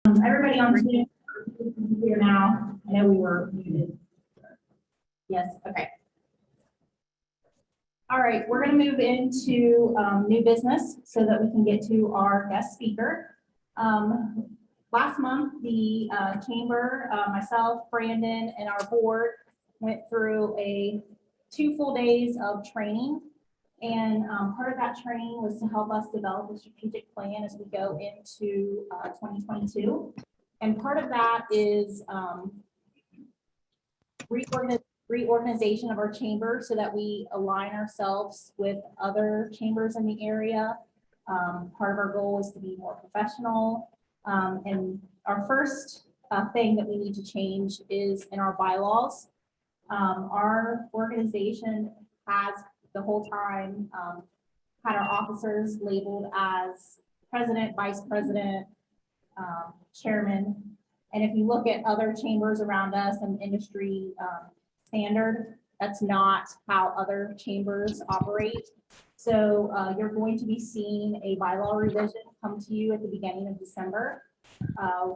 Everybody on Zoom here now. I know we were muted. Yes, okay. All right, we're going to move into new business so that we can get to our guest speaker. Last month, the chamber, myself, Brandon, and our board went through 2 full days of training. And part of that training was to help us develop a strategic plan as we go into 2022. And part of that is reorganization of our chamber so that we align ourselves with other chambers in the area. Part of our goal is to be more professional. And our first thing that we need to change is in our bylaws. Our organization has the whole time had our officers labeled as president, vice president, chairman. And if you look at other chambers around us and industry standard, that's not how other chambers operate. So you're going to be seeing a bylaw revision come to you at the beginning of December.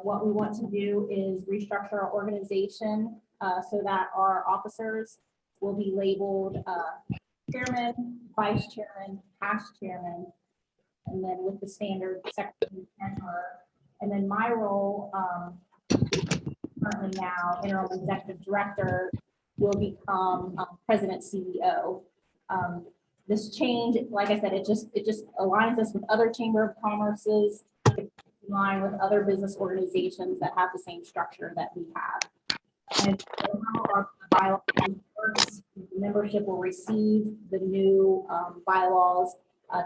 What we want to do is restructure our organization so that our officers will be labeled chairman, vice chairman, past chairman, and then with the standard secretary, treasurer. And then my role, currently now interim executive director, will become president CEO. This change, like I said, it just aligns us with other chamber of commerces, in line with other business organizations that have the same structure that we have. And so how our bylaws works, membership will receive the new bylaws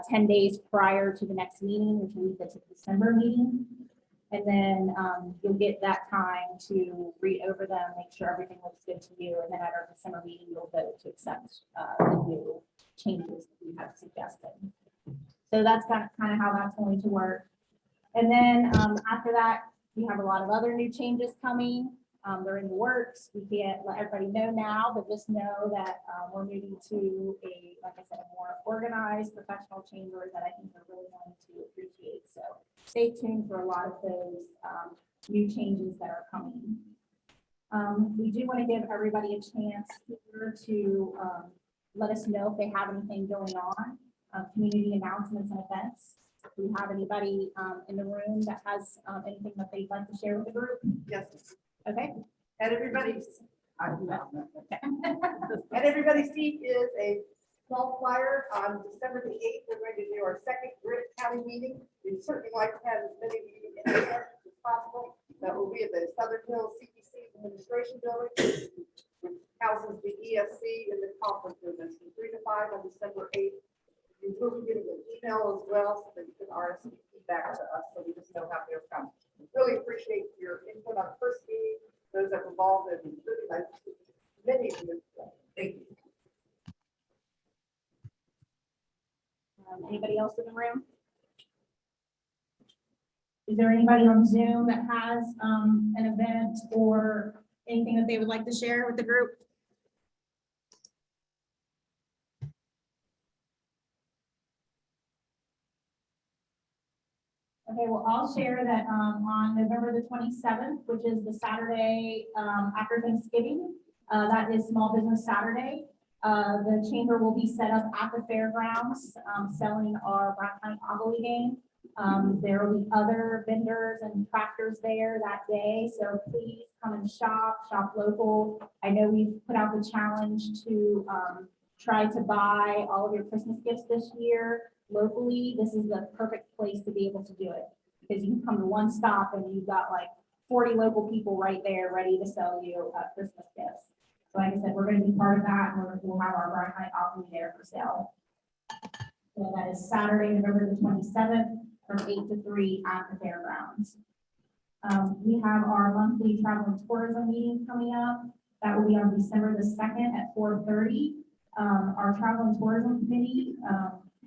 10 days prior to the next meeting, which will be the December meeting. And then you'll get that time to read over them, make sure everything looks good to you. And then at our December meeting, you'll vote to accept the new changes that we have suggested. So that's kind of how that's going to work. And then after that, we have a lot of other new changes coming. They're in the works. We can't let everybody know now, but just know that we're moving to like I said, a more organized professional chamber that I think they're really going to appreciate. So stay tuned for a lot of those new changes that are coming. We do want to give everybody a chance here to let us know if they have anything going on, community announcements and events. Do we have anybody in the room that has anything that they'd like to share with the group? Yes. Okay. At everybody's, at everybody's seat is a small flyer. On December the 8th, we're going to do our second grid county meeting. We'd certainly like to have as many meetings as possible. That will be at the Southern Hills CPC Administration Building, which houses the ESC and the conference room. That's from 3 to 5 on December 8th. You will be getting an email as well, so that you can RSVP back to us, so we just know how they're coming. Really appreciate your input on first meeting, those that were involved, and including many of you. Thank you. Anybody else in the room? Is there anybody on Zoom that has an event or anything that they would like to share with the group? Okay, well, I'll share that on November the 27th, which is the Saturday after Thanksgiving, that is Small Business Saturday. The chamber will be set up at the fairgrounds selling our Brown County game. There will be other vendors and crafters there that day, so please come and shop local. I know we've put out the challenge to try to buy all of your Christmas gifts this year locally. This is the perfect place to be able to do it, because you can come to one stop and you've got like 40 local people right there ready to sell you Christmas gifts. So like I said, we're going to be part of that, and we'll have our Brown County Coffee there for sale. So that is Saturday, November the 27th from 8 to 3 at the fairgrounds. We have our monthly travel and tourism meeting coming up. That will be on December the 2nd at 4:30. Our travel and tourism committee,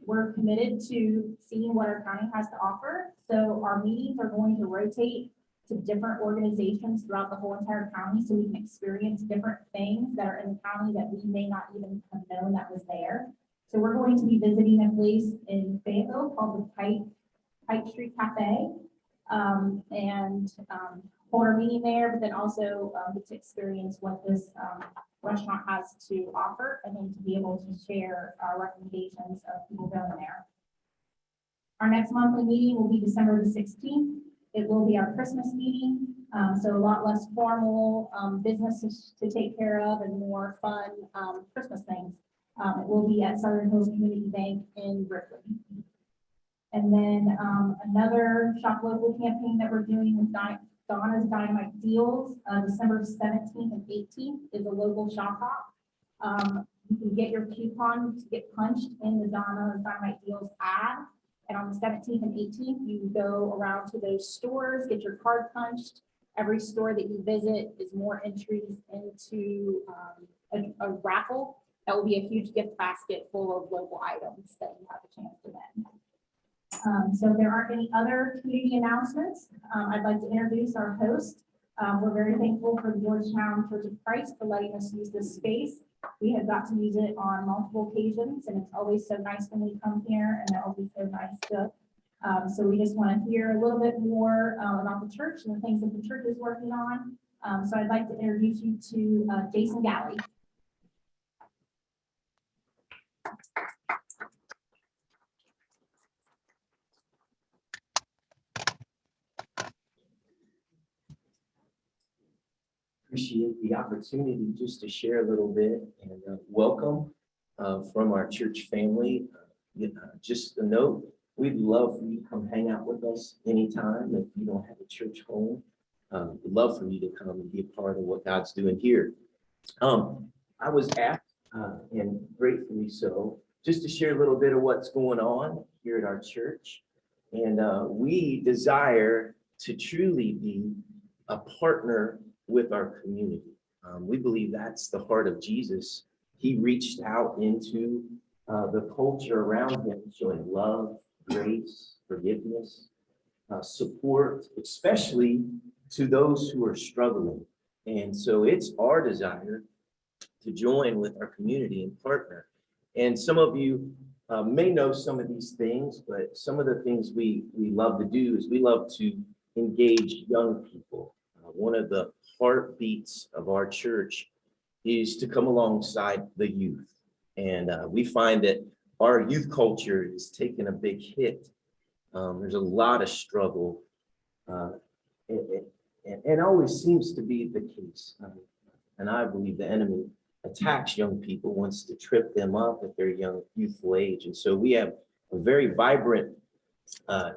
we're committed to seeing what our county has to offer. So our meetings are going to rotate to different organizations throughout the whole entire county, so we can experience different things that are in the county that we may not even have known that was there. So we're going to be visiting a place in Fayetteville called the Pike Street Cafe. and hold our meeting there, but then also get to experience what this restaurant has to offer, and then to be able to share our recommendations of people going there. Our next monthly meeting will be December the 16th. It will be our Christmas meeting, so a lot less formal business to take care of and more fun Christmas things. It will be at Southern Hills Community Bank in Ripley. And then another Shop Local campaign that we're doing with Donna's Dynamite Deals, December 17th and 18th is a local shop hop. You can get your coupon to get punched in the Donna's Dynamite Deals ad. And on the 17th and 18th, you go around to those stores, get your card punched. Every store that you visit is more entries into a raffle. That will be a huge gift basket full of local items that you have a chance to win. So there aren't any other community announcements. I'd like to introduce our host. We're very thankful for the Georgetown Church of Christ for letting us use this space. We have got to use it on multiple occasions, and it's always so nice when we come here, and that will be so nice to. So we just want to hear a little bit more about the church and the things that the church is working on. So I'd like to introduce you to Jason Galley. Appreciate the opportunity just to share a little bit, and welcome from our church family. Just a note, we'd love for you to come hang out with us anytime. If you don't have a church home, we'd love for you to come and be a part of what God's doing here. I was asked, and gratefully so, just to share a little bit of what's going on here at our church. And we desire to truly be a partner with our community. We believe that's the heart of Jesus. He reached out into the culture around him, showing love, grace, forgiveness, support, especially to those who are struggling. And so it's our desire to join with our community and partner. And some of you may know some of these things, but some of the things we love to do is we love to engage young people. One of the heartbeats of our church is to come alongside the youth. And we find that our youth culture is taking a big hit. There's a lot of struggle. And always seems to be the case. And I believe the enemy attacks young people, wants to trip them up at their young youthful age. And so we have a very vibrant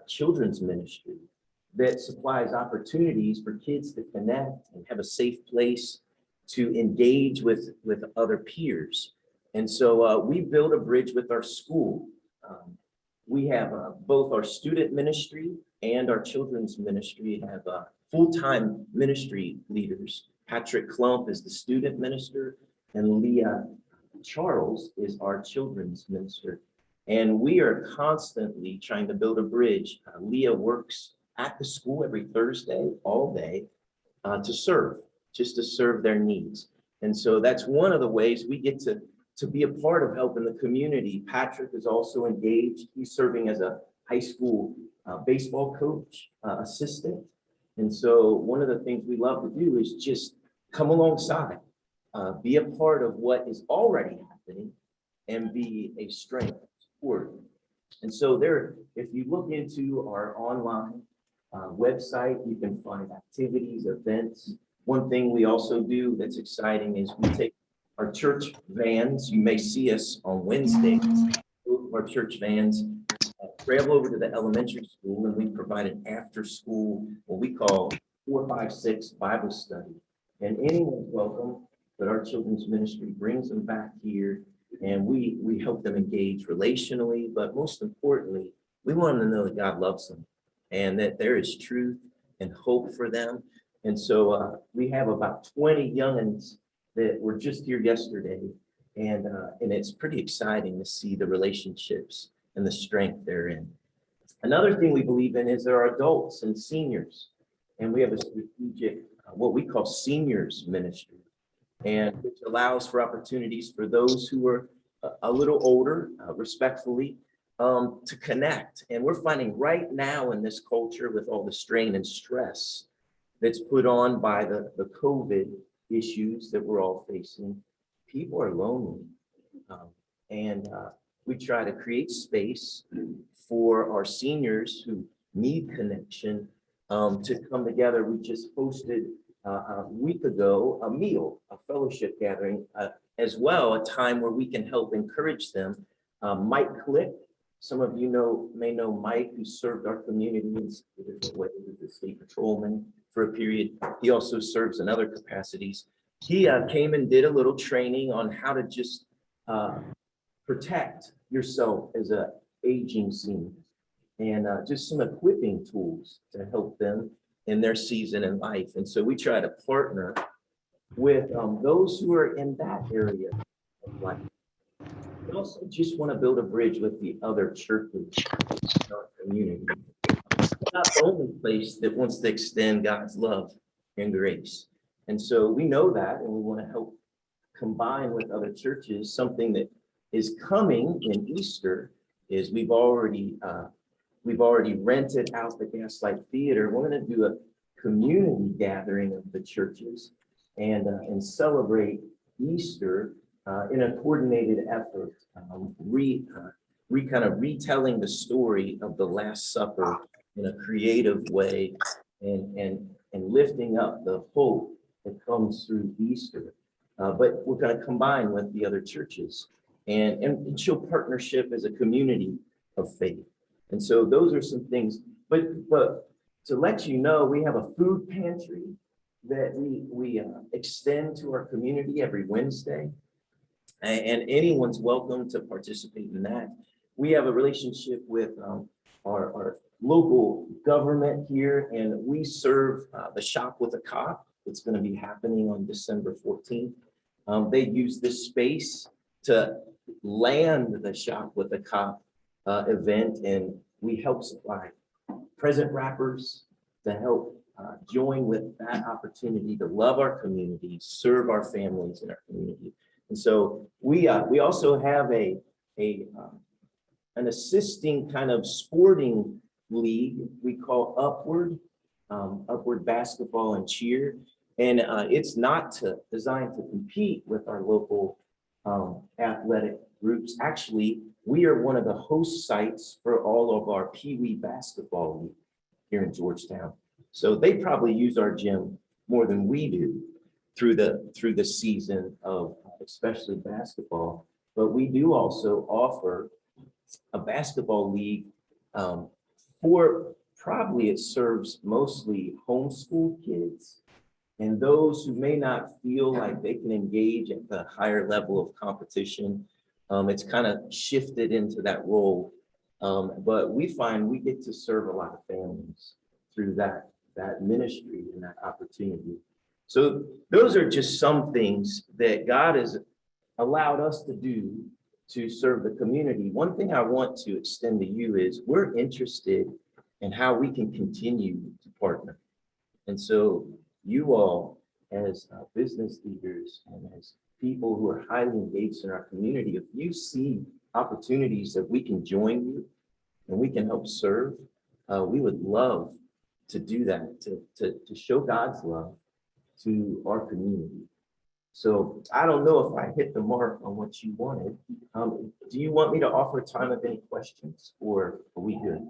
children's ministry that supplies opportunities for kids to connect and have a safe place to engage with other peers. And so we build a bridge with our school. We have both our student ministry and our children's ministry have full-time ministry leaders. Patrick Klump is the student minister, and Leah Charles is our children's minister. And we are constantly trying to build a bridge. Leah works at the school every Thursday, all day, to serve their needs. And so that's one of the ways we get to be a part of helping the community. Patrick is also engaged. He's serving as a high school baseball coach, assistant. And so one of the things we love to do is just come alongside, be a part of what is already happening, and be a strength support. And so there, if you look into our online website, you can find activities, events. One thing we also do that's exciting is we take our church vans. You may see us on Wednesdays. Our church vans travel over to the elementary school, and we provide an after school, what we call 4-5-6 Bible study. And anyone's welcome, but our children's ministry brings them back here, and we help them engage relationally, but most importantly, we want them to know that God loves them and that there is truth and hope for them. And so we have about 20 youngins that were just here yesterday, and it's pretty exciting to see the relationships and the strength they're in. Another thing we believe in is there are adults and seniors, and we have a strategic, what we call seniors ministry, and which allows for opportunities for those who are a little older, respectfully, to connect. And we're finding right now in this culture with all the strain and stress that's put on by the COVID issues that we're all facing, people are lonely. And we try to create space for our seniors who need connection to come together. We just hosted a week ago a meal, a fellowship gathering, as well, a time where we can help encourage them. Mike Click, some of you may know Mike, who served our community in different ways as a state patrolman for a period. He also serves in other capacities. He came and did a little training on how to just protect yourself as a aging senior, and just some equipping tools to help them in their season in life. And so we try to partner with those who are in that area of life. We also just want to build a bridge with the other churches in our community. It's not the only place that wants to extend God's love and grace. And so we know that, and we want to help combine with other churches. Something that is coming in Easter is we've already rented out the Gaslight Theater. We're going to do a community gathering of the churches and celebrate Easter in a coordinated effort, kind of retelling the story of the Last Supper in a creative way, and lifting up the hope that comes through Easter. But we're going to combine with the other churches and show partnership as a community of faith. And so those are some things. But to let you know, we have a food pantry that we extend to our community every Wednesday. And anyone's welcome to participate in that. We have a relationship with our local government here, and we serve the Shop with a Cop. It's going to be happening on December 14th. They use this space to land the Shop with a Cop event, and we help supply present wrappers to help join with that opportunity to love our community, serve our families in our community. And so we also have an assisting kind of sporting league we call Upward Basketball and Cheer. And it's not designed to compete with our local athletic groups. Actually, we are one of the host sites for all of our Pee Wee basketball league here in Georgetown. So they probably use our gym more than we do through the season of especially basketball. But we do also offer a basketball league for probably it serves mostly homeschool kids and those who may not feel like they can engage at the higher level of competition. It's kind of shifted into that role. But we find we get to serve a lot of families through that ministry and that opportunity. So those are just some things that God has allowed us to do to serve the community. One thing I want to extend to you is we're interested in how we can continue to partner. And so you all, as business leaders and as people who are highly engaged in our community, if you see opportunities that we can join you and we can help serve, we would love to do that, to show God's love to our community. So I don't know if I hit the mark on what you wanted. Do you want me to offer time of any questions, or are we good?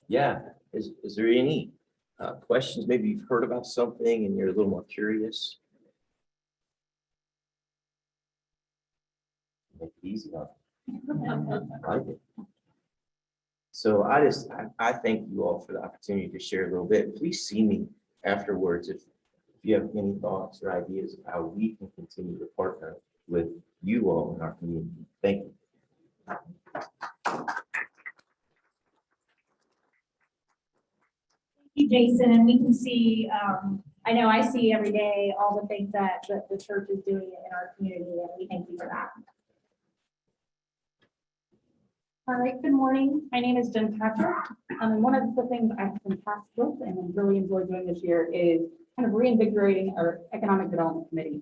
Yeah, is there any questions? Maybe you've heard about something and you're a little more curious. Make it easy on you. I like it. So I thank you all for the opportunity to share a little bit. Please see me afterwards if you have any thoughts or ideas of how we can continue to partner with you all in our community. Thank you. Thank you, Jason. And we can see, I know I see every day all the things that the church is doing in our community, and we thank you for that. All right, good morning. My name is Jen Patrick. And one of the things I've been tasked with and I'm really enjoyed doing this year is kind of reinvigorating our economic development committee.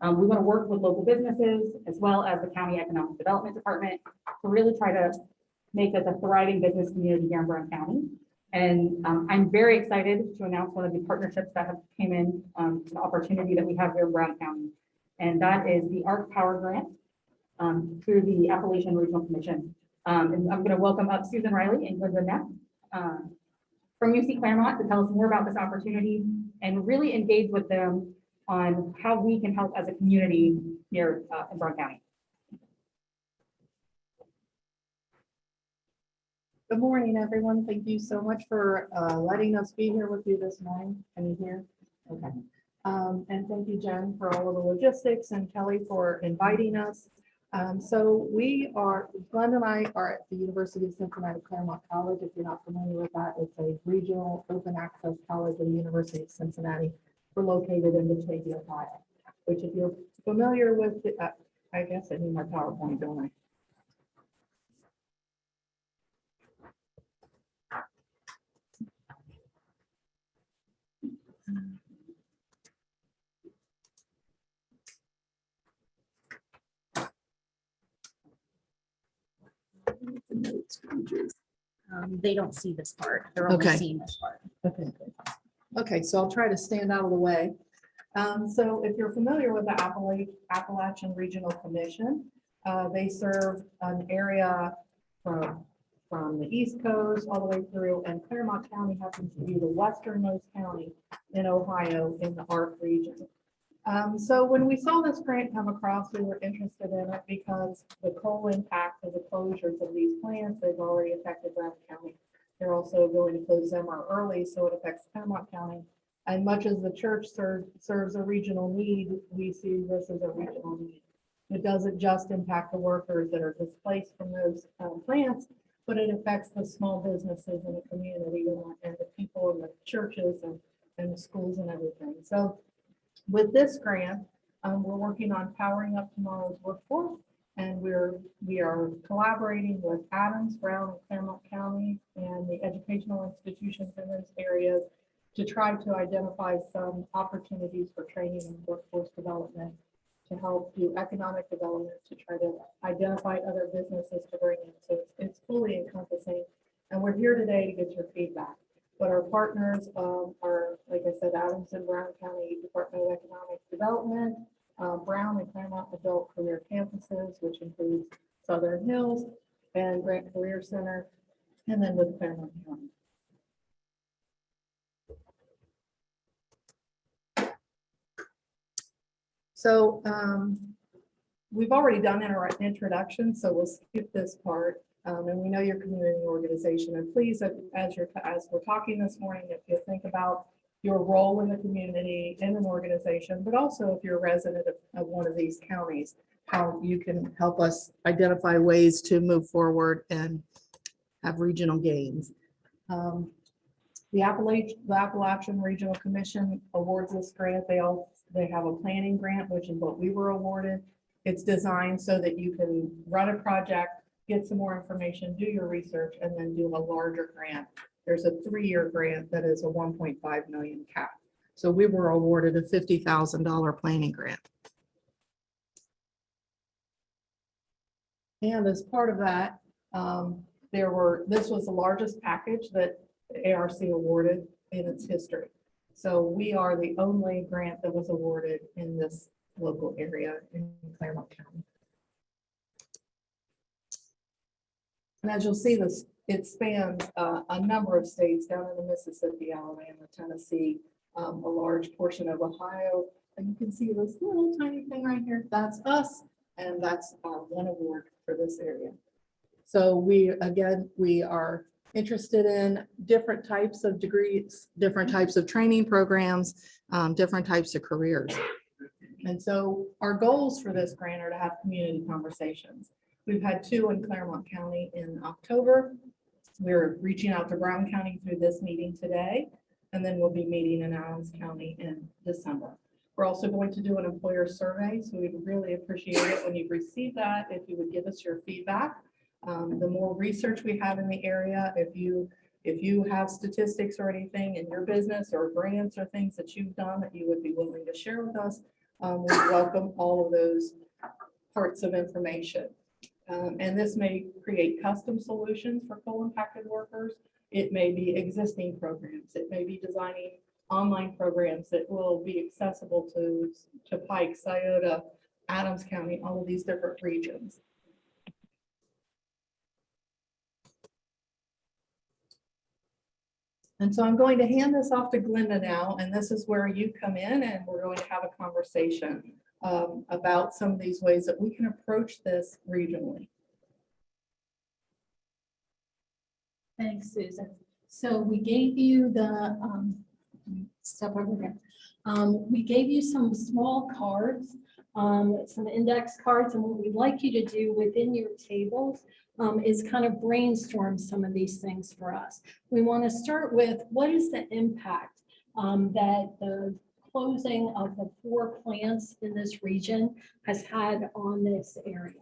We want to work with local businesses as well as the county economic development department to really try to make us a thriving business community here in Brown County. And I'm very excited to announce one of the partnerships that have came in, an opportunity that we have here in Brown County. And that is the ARC Power Grant through the Appalachian Regional Commission. And I'm going to welcome up Susan Riley and Glenda Neff from UC Claremont to tell us more about this opportunity and really engage with them on how we can help as a community here in Brown County. Good morning, everyone. Thank you so much for letting us be here with you this morning. Can you hear? Okay. And thank you, Jen, for all of the logistics, and Kelly for inviting us. So Glenn and I are at the University of Cincinnati Claremont College. If you're not familiar with that, it's a regional open access college at the University of Cincinnati. We're located in Batavia, Ohio, which if you're familiar with, I guess I need my PowerPoint, don't I? They don't see this part. They're only Okay. seeing this part. Okay, good. Okay, so I'll try to stand out of the way. So if you're familiar with the Appalachian Regional Commission, they serve an area from the East Coast all the way through, and Claremont County happens to be the westernmost county in Ohio in the ARC region. So when we saw this grant come across, we were interested in it because the coal impact of the closures of these plants, they've already affected Brown County. They're also going to close them early, so it affects Claremont County. And much as the church serves a regional need, we see this as a regional need. It doesn't just impact the workers that are displaced from those plants, but it affects the small businesses in the community and the people in the churches and the schools and everything. So with this grant, we're working on powering up tomorrow's workforce, and we are collaborating with Adams, Brown, and Claremont County and the educational institutions in those areas to try to identify some opportunities for training and workforce development to help do economic development, to try to identify other businesses to bring in. So it's fully encompassing, and we're here today to get your feedback. But our partners are, like I said, Adams and Brown County Department of Economic Development, Brown and Claremont Adult Career Campuses, which includes Southern Hills and Grant Career Center, and then with Claremont County. So we've already done our introduction, so we'll skip this part. And we know your community organization, and please, as we're talking this morning, if you think about your role in the community in an organization, but also if you're a resident of one of these counties, how you can help us identify ways to move forward and have regional gains. The Appalachian Regional Commission awards this grant. They have a planning grant, which is what we were awarded. It's designed so that you can run a project, get some more information, do your research, and then do a larger grant. There's a 3-year grant that is a 1.5 million cap. So we were awarded a $50,000 planning grant. And as part of that, this was the largest package that the ARC awarded in its history. So we are the only grant that was awarded in this local area in Claremont County. And as you'll see, it spans a number of states down in the Mississippi, Alabama, Tennessee, a large portion of Ohio. And you can see this little tiny thing right here. That's us. And that's our one award for this area. So we are interested in different types of degrees, different types of training programs, different types of careers. And so our goals for this grant are to have community conversations. We've had 2 in Claremont County in October. We're reaching out to Brown County through this meeting today, and then we'll be meeting in Adams County in December. We're also going to do an employer survey, so we'd really appreciate it when you've received that, if you would give us your feedback. The more research we have in the area, if you have statistics or anything in your business or grants or things that you've done that you would be willing to share with us, we welcome all of those parts of information. And this may create custom solutions for coal impacted workers. It may be existing programs. It may be designing online programs that will be accessible to Pike, Scioto, Adams County, all of these different regions. And so I'm going to hand this off to Glenda now, and this is where you come in and we're going to have a conversation about some of these ways that we can approach this regionally. Thanks, Susan. So we gave you the, step over there. We gave you some small cards, some index cards, and what we'd like you to do within your tables is kind of brainstorm some of these things for us. We want to start with what is the impact that the closing of the 4 plants in this region has had on this area.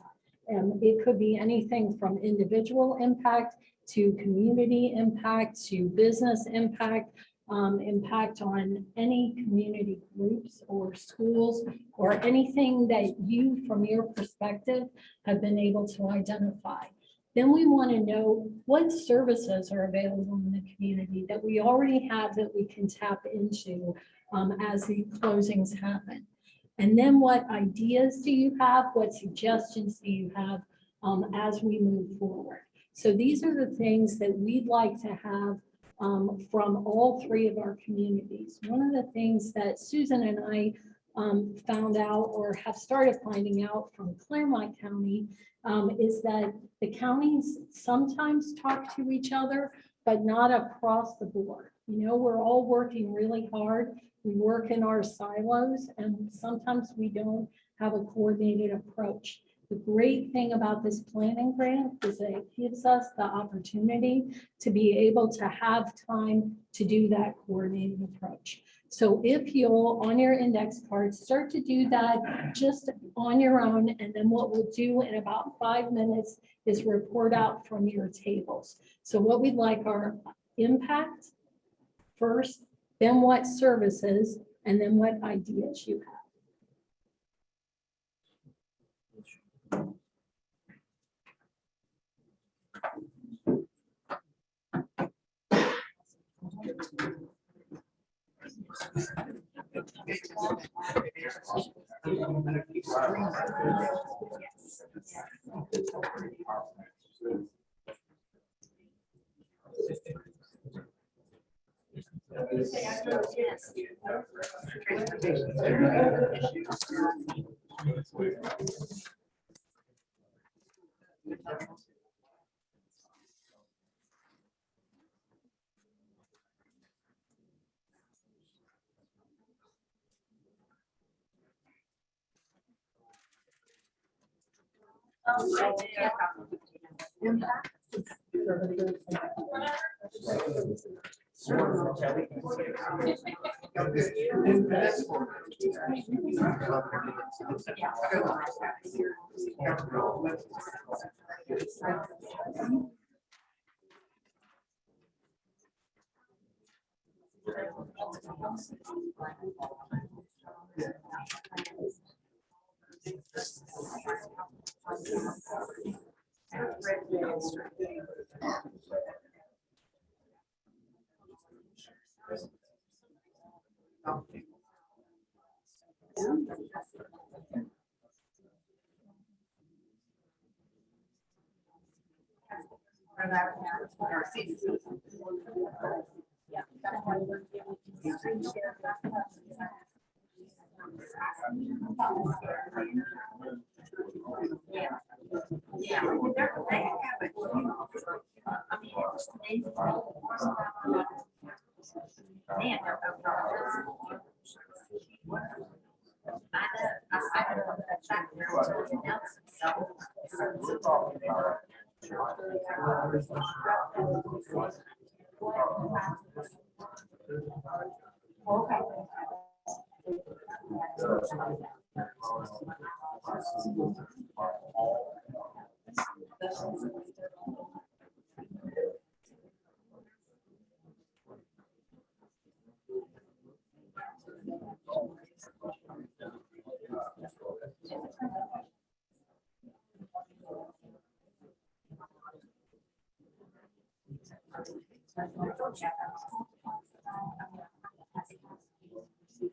It could be anything from individual impact to community impact to business impact, impact on any community groups or schools or anything that you, from your perspective, have been able to identify. Then we want to know what services are available in the community that we already have that we can tap into as the closings happen. And then what ideas do you have? What suggestions do you have as we move forward? So these are the things that we'd like to have from all 3 of our communities. One of the things that Susan and I found out or have started finding out from Claremont County is that the counties sometimes talk to each other, but not across the board. You know, we're all working really hard. We work in our silos, and sometimes we don't have a coordinated approach. The great thing about this planning grant is that it gives us the opportunity to be able to have time to do that coordinated approach. So if you'll, on your index card, start to do that just on your own, and then what we'll do in about 5 minutes is report out from your tables. So what we'd like are impact first, then what services, and then what ideas you have.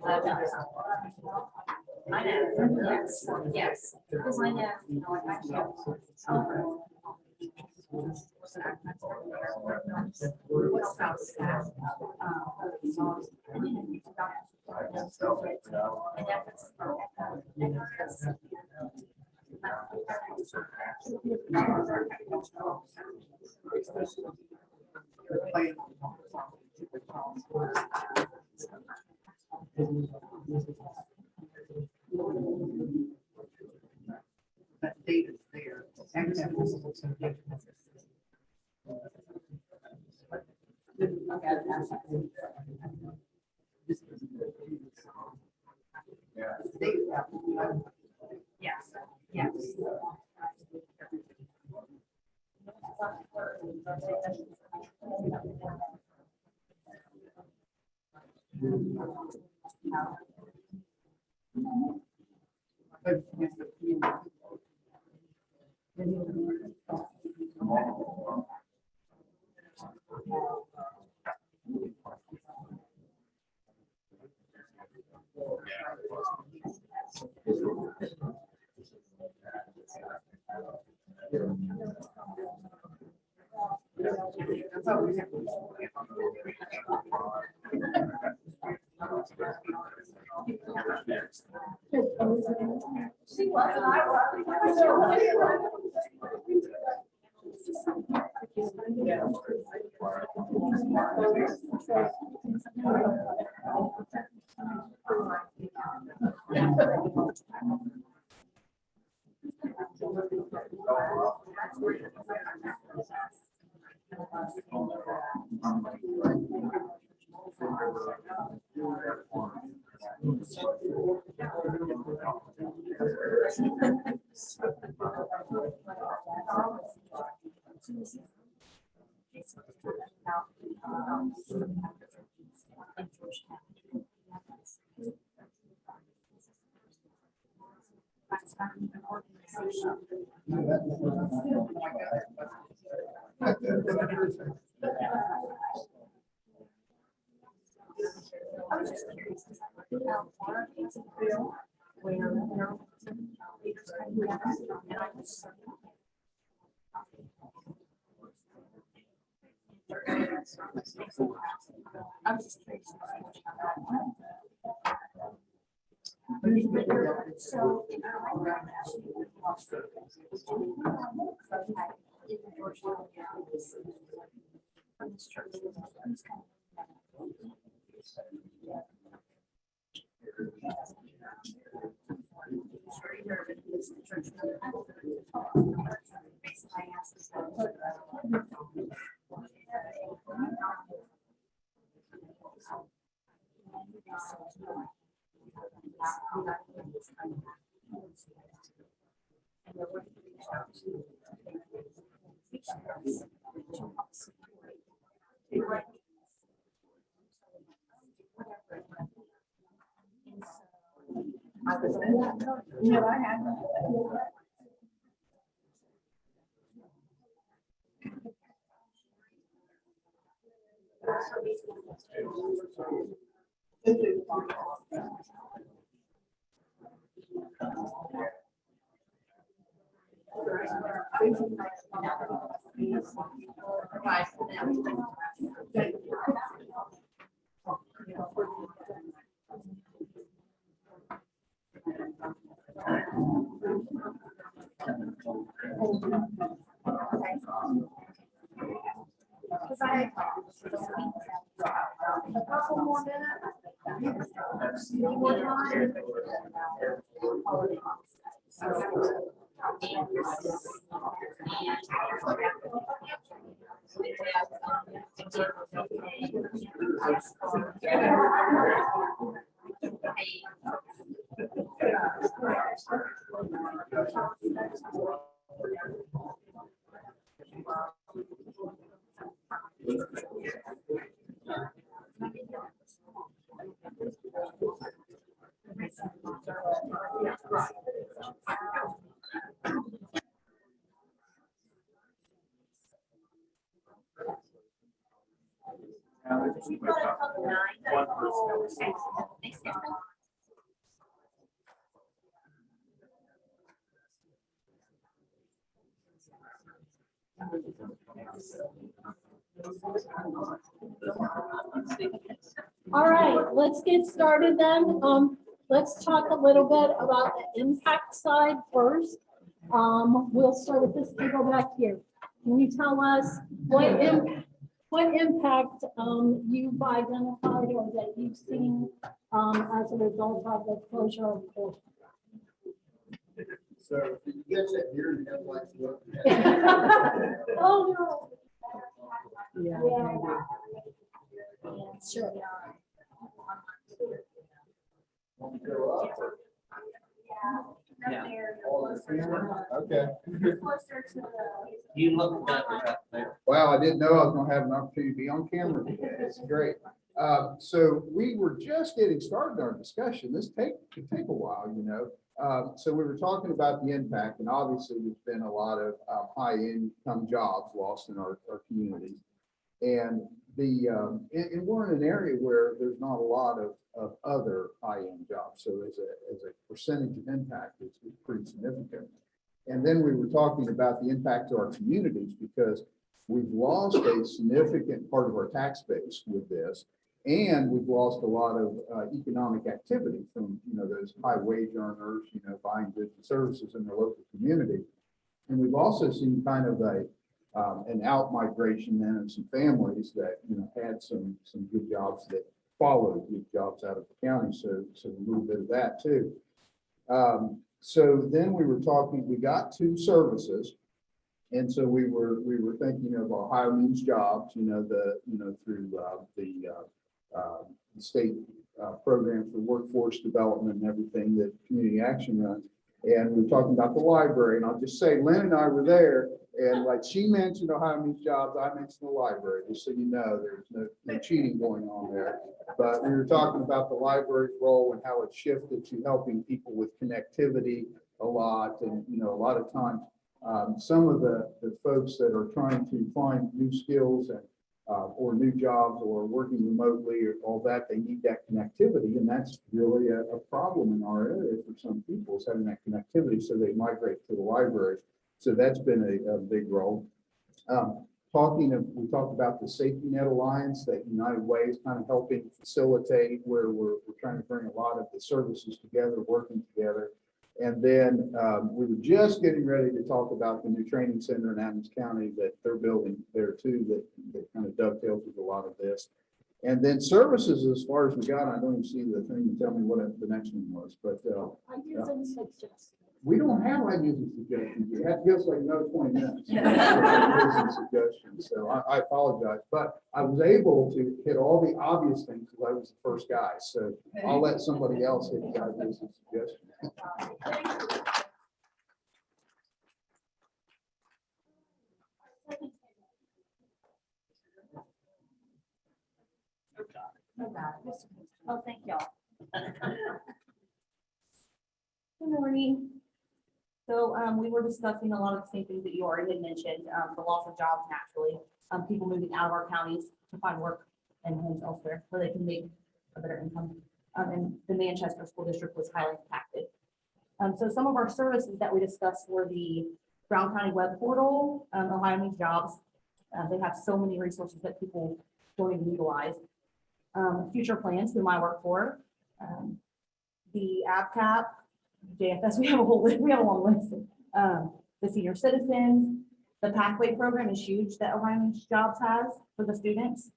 I know, yes, yes, because I know, you know, I can't. What's about staff? That date is there. Yes, yes. She was, and I was just curious. I was just curious. So. No, I haven't. Because I a couple more minutes. Any more time? All right, let's get started then. Let's talk a little bit about the impact side first. We'll start with this table back here. Can you tell us what impact you've identified or that you've seen as a result of the closure of the So did you guys that deer in the headlights look? Oh, no. Yeah. Sure. Want to go up or? Yeah. Okay. Closer to the. You look better up there. Wow, I didn't know I was gonna have an opportunity to be on camera today. It's great. So we were just getting started our discussion. This could take a while, you know. So we were talking about the impact, and obviously there's been a lot of high income jobs lost in our community. And and we're in an area where there's not a lot of other high end jobs. So as a percentage of impact, it's pretty significant. And then we were talking about the impact to our communities because we've lost a significant part of our tax base with this. And we've lost a lot of economic activity from, you know, those high wage earners, you know, buying goods and services in their local community. And we've also seen kind of an out migration then of some families that, you know, had some good jobs that followed good jobs out of the county. So a little bit of that too. So then we were talking, we got two services. And so we were thinking of Ohio Means Jobs, you know, through the state program for workforce development and everything that Community Action runs. And we were talking about the library, and I'll just say, Lynn and I were there, and like she mentioned Ohio Means Jobs, I mentioned the library, just so you know, there's no cheating going on there. But we were talking about the library's role and how it shifted to helping people with connectivity a lot. And, you know, a lot of times, some of the folks that are trying to find new skills and or new jobs or working remotely or all that, they need that connectivity. And that's really a problem in our area for some people is having that connectivity. So they migrate to the library. So that's been a big role. We talked about the Safety Net Alliance that United Way is kind of helping facilitate where we're trying to bring a lot of the services together, working together. And then we were just getting ready to talk about the new training center in Adams County that they're building there too, that kind of dovetails with a lot of this. And then services, as far as we got, I don't even see the thing to tell me what the next one was, but Ideas and suggestions. we don't have ideas and suggestions. You have to give us like another 20 minutes. Ideas and suggestions. So I apologize, but I was able to hit all the obvious things because I was the first guy. So I'll let somebody else hit the ideas and suggestions. Oh, thank y'all. Good morning. So we were discussing a lot of the same things that you already had mentioned, the loss of jobs naturally, people moving out of our counties to find work and homes elsewhere where they can make a better income. And the Manchester School District was highly impacted. So some of our services that we discussed were the Brown County Web Portal, Ohio Means Jobs. They have so many resources that people don't even utilize. Future Plans, whom I work for, the AppCap, JFS, we have a long list. The Senior Citizens, the Pathway Program is huge that Ohio Means Jobs has for the students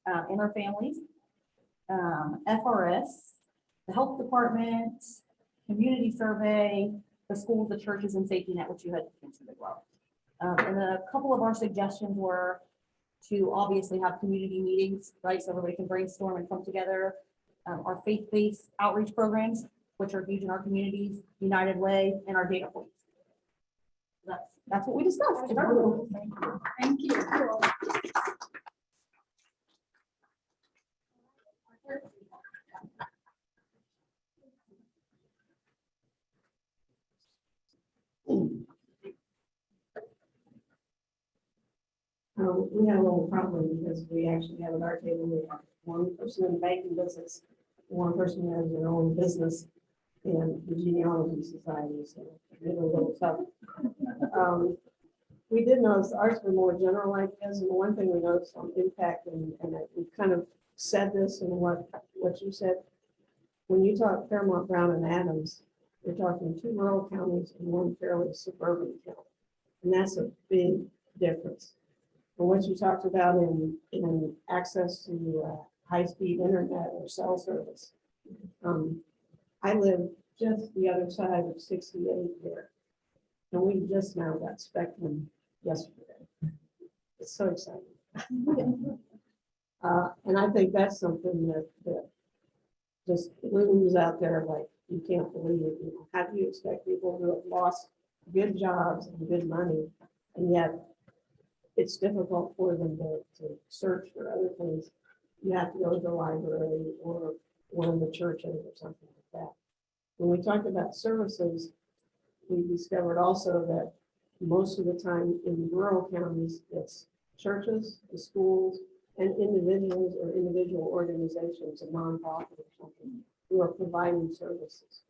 and their families. FRS, the Health Department, Community Survey, the schools, the churches, and Safety Net, which you had mentioned as well. And then a couple of our suggestions were to obviously have community meetings, right? So everybody can brainstorm and come together. Our faith-based outreach programs, which are huge in our communities, United Way, and our data points. That's what we discussed. Thank you. We have a little problem because we actually have at our table, we have one person in the banking business, one person who has their own business in the genealogy society, so it's a little tough. We did notice ours were more general ideas, and the one thing we noticed on impact, we've kind of said this and what you said. When you talk Fairmont, Brown, and Adams, you're talking 2 rural counties and 1 fairly suburban county. And that's a big difference. And what you talked about in access to high-speed internet or cell service. I live just the other side of 68 here. And we just now got Spectrum yesterday. It's so exciting. And I think that's something that just looms out there like you can't believe it. You know, how do you expect people who have lost good jobs and good money, and yet it's difficult for them to search for other things? You have to go to the library or one of the churches or something like that. When we talked about services, we discovered also that most of the time in rural counties, it's churches, the schools, and individuals or individual organizations, a nonprofit or something, who are providing services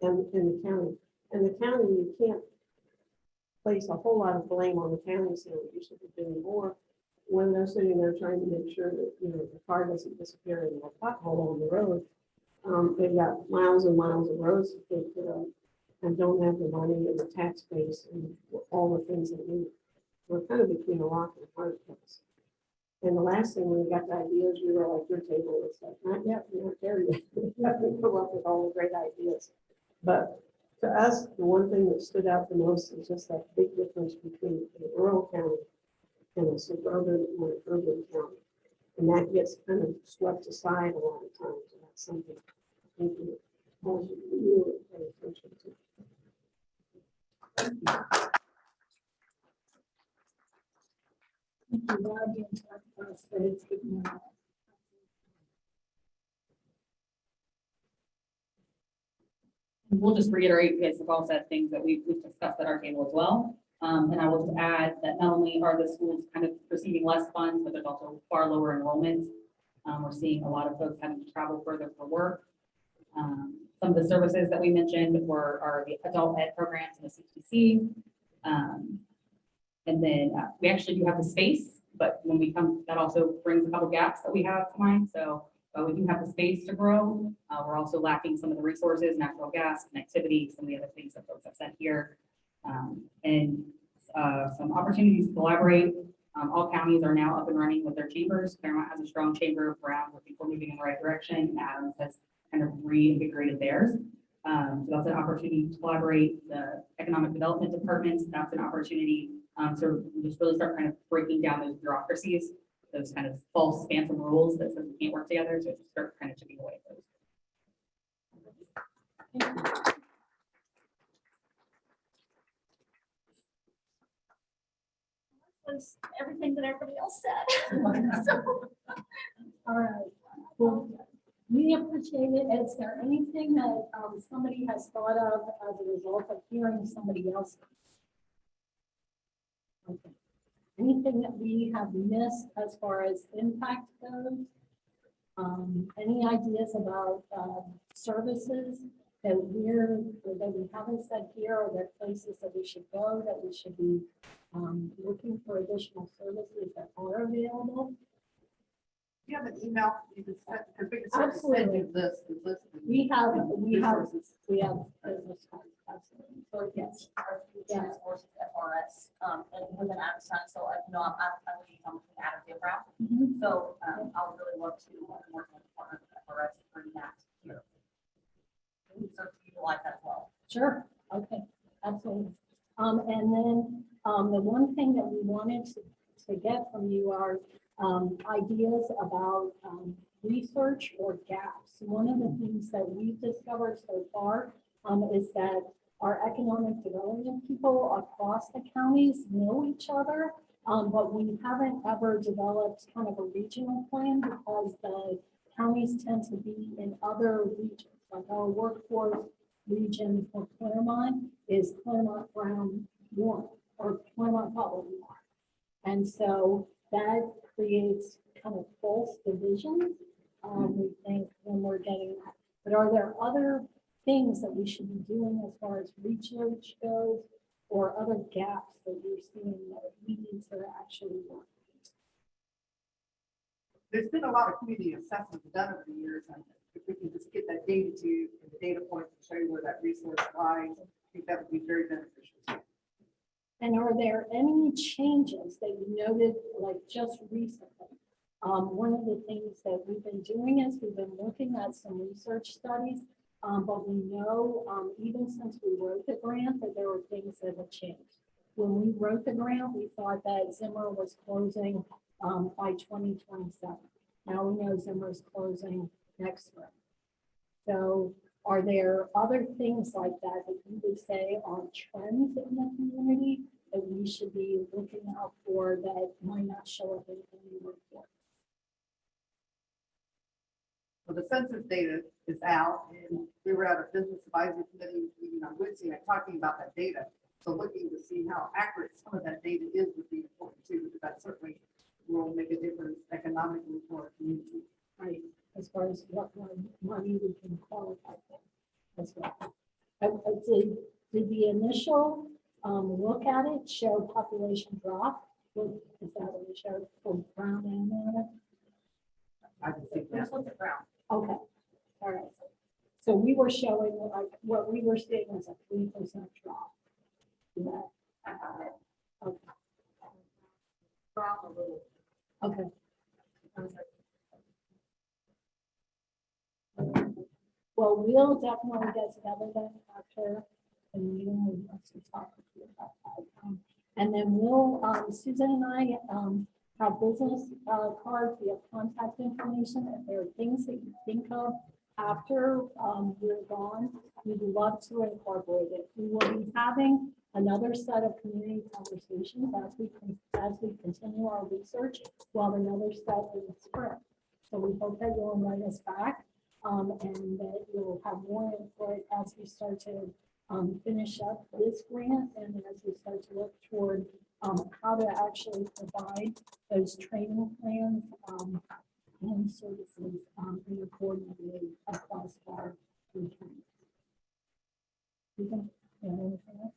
in the county. And the county, you can't place a whole lot of blame on the county saying you should be doing more when they're sitting there trying to make sure that, you know, the car doesn't disappear in a pothole on the road. They've got miles and miles of roads to take care of and don't have the money and the tax base and all the things they need. We're kind of between a rock and a hard place. And the last thing, when we got the ideas, we were like, your table is like, not yet, we're not there yet. We have to come up with all the great ideas. But to us, the one thing that stood out the most is just that big difference between a rural county and a suburban or an urban county. And that gets kind of swept aside a lot of times. And that's something I think we all should really pay attention to. Thank you, Rob, you talked about us, but it's good now. We'll just reiterate, because we've all said things that we've discussed at our table as well. And I will just add that not only are the schools kind of receiving less funds, but there's also far lower enrollment. We're seeing a lot of folks having to travel further for work. Some of the services that we mentioned are the adult ed programs in the CTC. And then we actually do have the space, but when we come, that also brings a couple gaps that we have to mind. So we do have the space to grow. We're also lacking some of the resources, natural gas, connectivity, some of the other things that folks have said here. And some opportunities to collaborate. All counties are now up and running with their chambers. Fairmont has a strong chamber. Brown, I think we're moving in the right direction. And Adams has kind of reinvigorated theirs. So that's an opportunity to collaborate. The economic development departments, that's an opportunity. So we just really start kind of breaking down those bureaucracies, those kind of false phantom rules that says we can't work together. So just start kind of chipping away at those. Was everything that everybody else said. So, all right. Well, we appreciate it. Is there anything that somebody has thought of as a result of hearing somebody else? Okay. Anything that we have missed as far as impact goes? Any ideas about services that we haven't said here, or that places that we should go, that we should be looking for additional services that are available? Do you have an email you can send, because we can certainly send you this. We have resources. business cards, absolutely. So yes, Yeah, resources at RS, and within Appalachian, so I know I'm leading on the Adam Brown. So, I would really love to work with partners at RS to bring that here. So to utilize that as well. sure. Okay, absolutely. And then the one thing that we wanted to get from you are ideas about research or gaps. One of the things that we've discovered so far is that our economic development people across the counties know each other, but we haven't ever developed kind of a regional plan because the counties tend to be in other regions. Like our workforce region for Claremont is Claremont Brown Warren or Claremont Butler Warren. And so that creates kind of false divisions, we think, when we're getting that. But are there other things that we should be doing as far as research goes or other gaps that you're seeing that we need to actually work? There's been a lot of community assessments done over the years, and if we can just get that data to you and the data points to show you where that resource lies, I think that would be very beneficial. And are there any changes that you noted, like just recently? One of the things that we've been doing is we've been looking at some research studies, but we know, even since we wrote the grant, that there were things that have changed. When we wrote the grant, we thought that Zimmer was closing by 2027. Now we know Zimmer is closing next spring. So are there other things like that that you would say are trends in the community that we should be looking out for that might not show up in the report? So the census data is out, and we were at a business advisory committee meeting on Wednesday and talking about that data. So looking to see how accurate some of that data is would be important too, because that certainly will make a difference economically for our community. Right, as far as what money we can qualify for as well. Did the initial look at it show population drop? Is that what it showed for Brown and Manor? I can see that. Let's look at Brown. Okay, all right. So we were showing, like, what we were seeing was a 3% drop. Yeah. Okay. Brown a little. Okay. Well, we'll definitely get together then after the meeting. We want to talk with you about that. And then we'll, Susan and I, have business cards, we have contact information. If there are things that you think of after you're gone, we'd love to incorporate it. We will be having another set of community conversations as we continue our research, while another set in the spring. So we hope that you'll invite us back and that you'll have more input as we start to finish up this grant and as we start to look toward how to actually provide those training plans and services in a coordinated way across our region. Susan, you have anything else?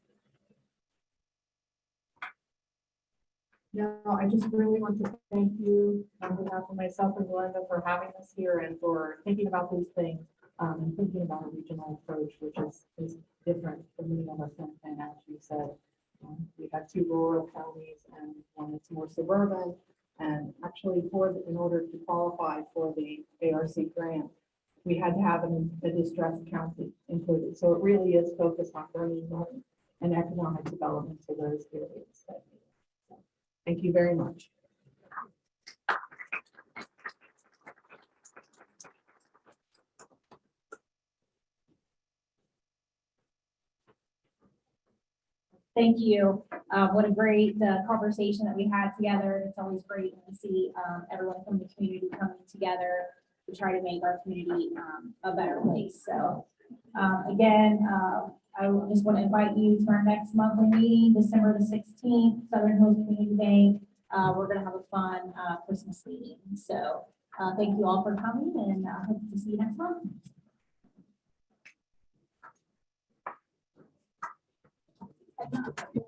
No, I just really want to thank you on behalf of myself and Glenda for having us here and for thinking about these things and thinking about a regional approach, which is different for many of us. And as you said, we have two rural counties and one that's more suburban. And actually, in order to qualify for the ARC grant, we had to have a distressed county included. So it really is focused on bringing money and economic development to those areas. So, thank you very much. Thank you. What a great conversation that we had together. It's always great to see everyone from the community coming together to try to make our community a better place. So again, I just want to invite you to our next monthly meeting, December the 16th, Southern Hills Community Bank. We're going to have a fun Christmas meeting. So thank you all for coming, and I hope to see you next month. Thank you.